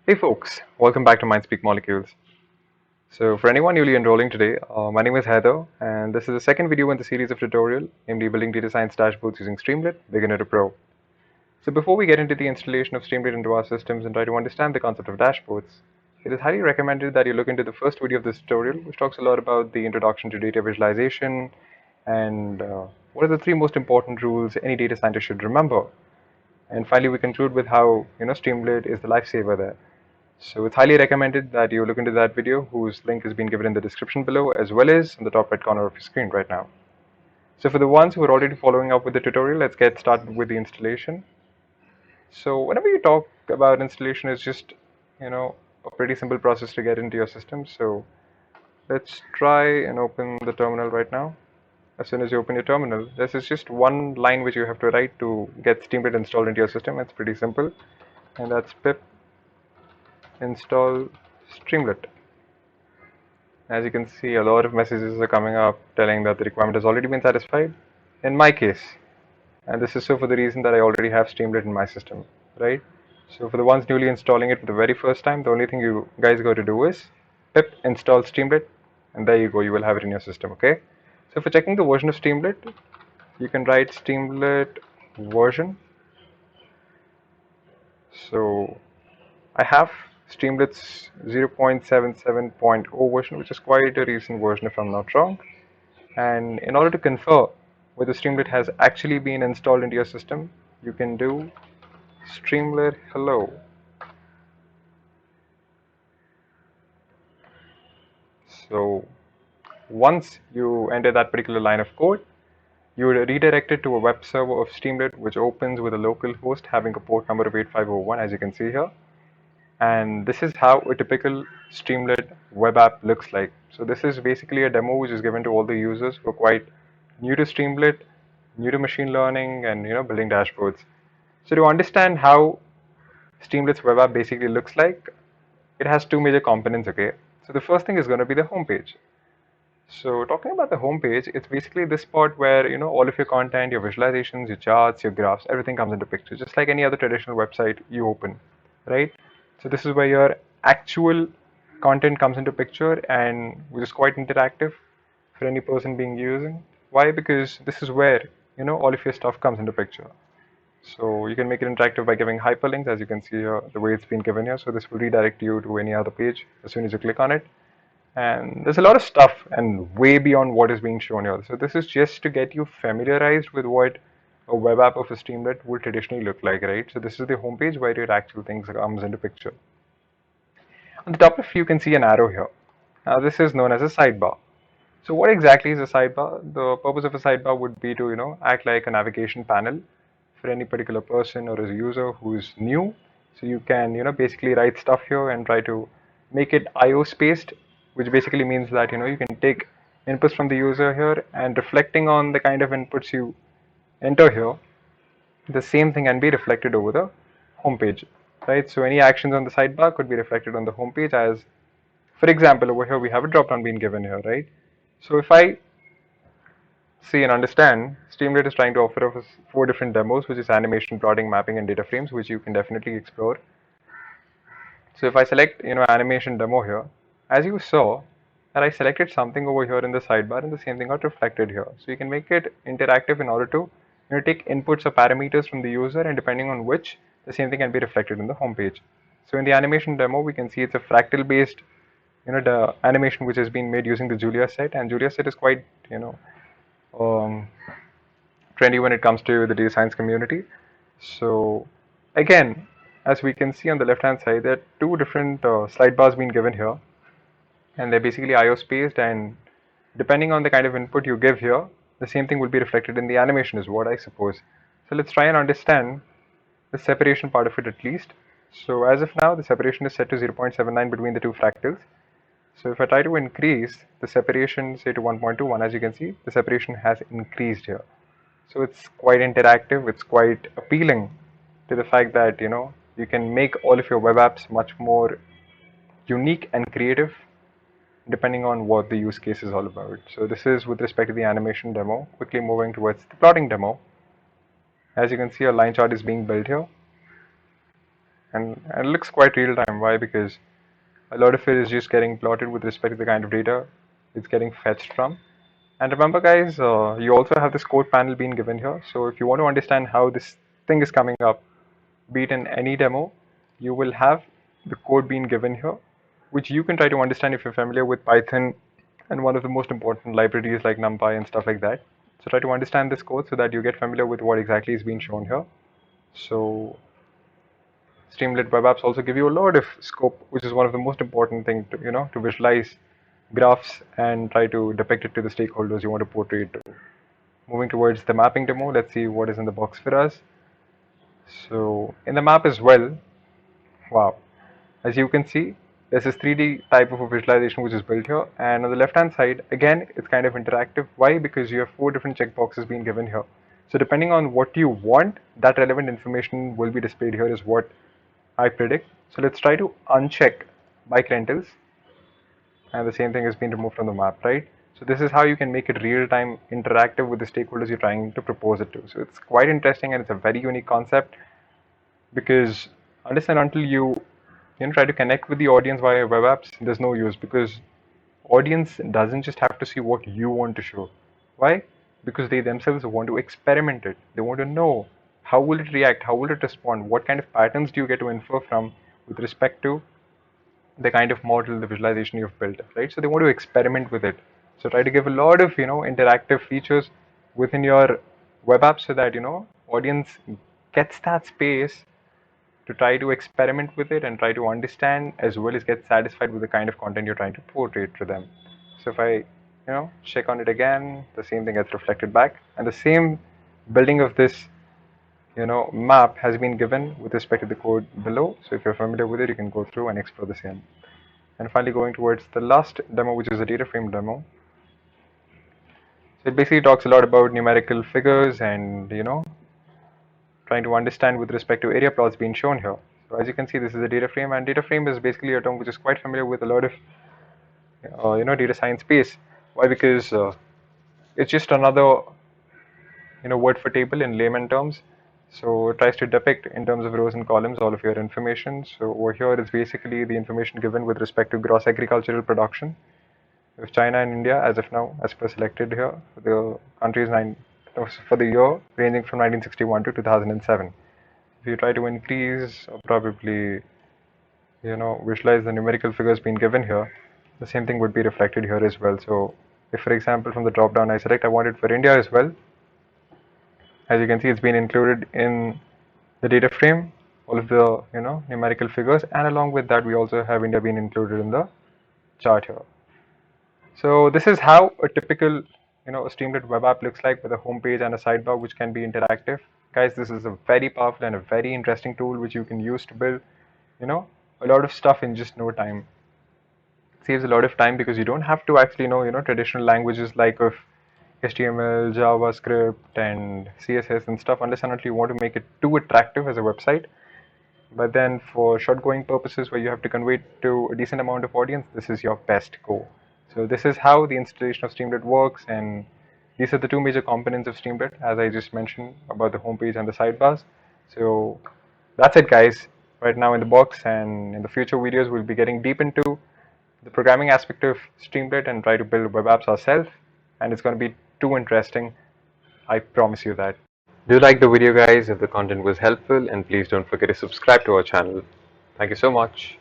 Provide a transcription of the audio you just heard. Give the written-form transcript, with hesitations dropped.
Hey folks, welcome back to Mindspeak Molecules. So for anyone newly enrolling today, my name is Heather and this is the second video in the series of tutorial namely building data science dashboards using Streamlit, beginner to pro. So before we get into the installation of Streamlit into our systems and try to understand the concept of dashboards, it is highly recommended that you look into the first video of this tutorial, which talks a lot about the introduction to data visualization and what are the three most important rules any data scientist should remember. And finally, we conclude with how Streamlit is the lifesaver there. So it's highly recommended that you look into that video, whose link has been given in the description below, as well as in the top right corner of your screen right now. So for the ones who are already following up with the tutorial, let's get started with the installation. So whenever you talk about installation, it's just, a pretty simple process to get into your system. So let's try and open the terminal right now. As soon as you open your terminal, this is just one line which you have to write to get Streamlit installed into your system. It's pretty simple, and that's pip install Streamlit. As you can see, a lot of messages are coming up telling that the requirement has already been satisfied. In my case, and this is so for the reason that I already have Streamlit in my system, right? So for the ones newly installing it for the very first time, the only thing you guys got to do is pip install Streamlit, and there you go, you will have it in your system, okay? So for checking the version of Streamlit, you can write Streamlit version. So I have Streamlit's 0.77.0 version, which is quite a recent version if I'm not wrong. And in order to confer whether Streamlit has actually been installed into your system, you can do Streamlit hello. So once you enter that particular line of code, you would redirect it to a web server of Streamlit, which opens with a local host having a port number of 8501, as you can see here. And this is how a typical Streamlit web app looks like. So this is basically a demo which is given to all the users who are quite new to Streamlit, new to machine learning, and building dashboards. So to understand how Streamlit's web app basically looks like, it has two major components. Okay, so the first thing is going to be the home page. So talking about the home page, it's basically this part where all of your content, your visualizations, your charts, your graphs, everything comes into picture, just like any other traditional website you open, right? So this is where your actual content comes into picture, and which is quite interactive for any person being using. Why? Because this is where all of your stuff comes into picture. So you can make it interactive by giving hyperlinks, as you can see here, the way it's been given here. So this will redirect you to any other page as soon as you click on it. And there's a lot of stuff and way beyond what is being shown here. So this is just to get you familiarized with what a web app of a Streamlit would traditionally look like, right? So this is the homepage where your actual things comes into picture. On the top left, you can see an arrow here. Now this is known as a sidebar. So what exactly is a sidebar? The purpose of a sidebar would be to, act like a navigation panel for any particular person or as a user who's new. So you can, basically write stuff here and try to make it IO spaced, which basically means that, you can take inputs from the user here and reflecting on the kind of inputs you enter here, the same thing can be reflected over the home page, right? So any actions on the sidebar could be reflected on the home page as, for example, over here we have a drop down being given here, right? So if I see and understand, Streamlit is trying to offer us 4 different demos, which is animation, plotting, mapping, and data frames, which you can definitely explore. So if I select, animation demo here, as you saw, that I selected something over here in the sidebar, and the same thing got reflected here. So you can make it interactive in order to, take inputs or parameters from the user, and depending on which, the same thing can be reflected in the home page. So in the animation demo, we can see it's a fractal-based, the animation which has been made using the Julia set, and Julia set is quite, um, trendy when it comes to the data science community. So again, as we can see on the left hand side, there are 2 different slide bars being given here, and they're basically IO spaced, and depending on the kind of input you give here, the same thing will be reflected in the animation is what I suppose. So let's try and understand the separation part of it at least. So as of now, the separation is set to 0.79 between the 2 fractals. So if I try to increase the separation, say to 1.21, as you can see, the separation has increased here. So it's quite interactive, it's quite appealing to the fact that, you can make all of your web apps much more unique and creative depending on what the use case is all about. So this is with respect to the animation demo. Quickly moving towards the plotting demo. As you can see, a line chart is being built here. and it looks quite real time. Why? Because a lot of it is just getting plotted with respect to the kind of data it's getting fetched from. And remember, guys, you also have this code panel being given here. So if you want to understand how this thing is coming up, be it in any demo, you will have the code being given here, which you can try to understand if you're familiar with Python and one of the most important libraries like NumPy and stuff like that. So try to understand this code so that you get familiar with what exactly is being shown here. So Streamlit web apps also give you a lot of scope, which is one of the most important thing to to visualize graphs and try to depict it to the stakeholders you want to portray it to. Moving towards the mapping demo, let's see what is in the box for us. So in the map as well, wow, as you can see, there's this 3D type of a visualization which is built here, and on the left hand side, again, it's kind of interactive. Why? Because you have 4 different checkboxes being given here. So depending on what you want, that relevant information will be displayed here is what I predict. So let's try to uncheck bike rentals, and the same thing has been removed from the map, right? So this is how you can make it real-time interactive with the stakeholders you're trying to propose it to. So it's quite interesting and it's a very unique concept, because unless and until you try to connect with the audience via web apps, there's no use, because audience doesn't just have to see what you want to show. Why? Because they themselves want to experiment it. They want to know how will it react, how will it respond, what kind of patterns do you get to infer from with respect to the kind of model, the visualization you've built, right? So they want to experiment with it. So try to give a lot of interactive features within your web app so that audience gets that space to try to experiment with it and try to understand as well as get satisfied with the kind of content you're trying to portray to them. So if I check on it again, the same thing gets reflected back, and the same building of this map has been given with respect to the code below. So if you're familiar with it, you can go through and explore the same. And finally, going towards the last demo, which is a data frame demo. So it basically talks a lot about numerical figures and trying to understand with respect to area plots being shown here. So as you can see, this is a data frame, and data frame is basically a term which is quite familiar with a lot of data science space. Why? Because it's just another word for table in layman terms. So it tries to depict in terms of rows and columns all of your information. So over here is basically the information given with respect to gross agricultural production with China and India as of now, as per selected here. The countries for the year ranging from 1961 to 2007. If you try to increase or probably visualize the numerical figures being given here, the same thing would be reflected here as well. So if, for example, from the drop down I select I want it for India as well, as you can see, it's been included in the data frame, all of the numerical figures, and along with that we also have India being included in the chart here. So this is how a typical a Streamlit web app looks like, with a home page and a sidebar which can be interactive. Guys, this is a very powerful and a very interesting tool which you can use to build a lot of stuff in just no time. It saves a lot of time because you don't have to actually know traditional languages like of HTML, JavaScript, and CSS and stuff, unless and until you want to make it too attractive as a website. But then for short-going purposes where you have to convey it to a decent amount of audience, this is your best go. So this is how the installation of Streamlit works, and these are the 2 major components of Streamlit, as I just mentioned about the homepage and the sidebars. So that's it, guys, right now in the box, and in the future videos we'll be getting deep into the programming aspect of Streamlit and try to build web apps ourselves, and it's going to be too interesting, I promise you that. Do like the video, guys, if the content was helpful, and please don't forget to subscribe to our channel. Thank you so much.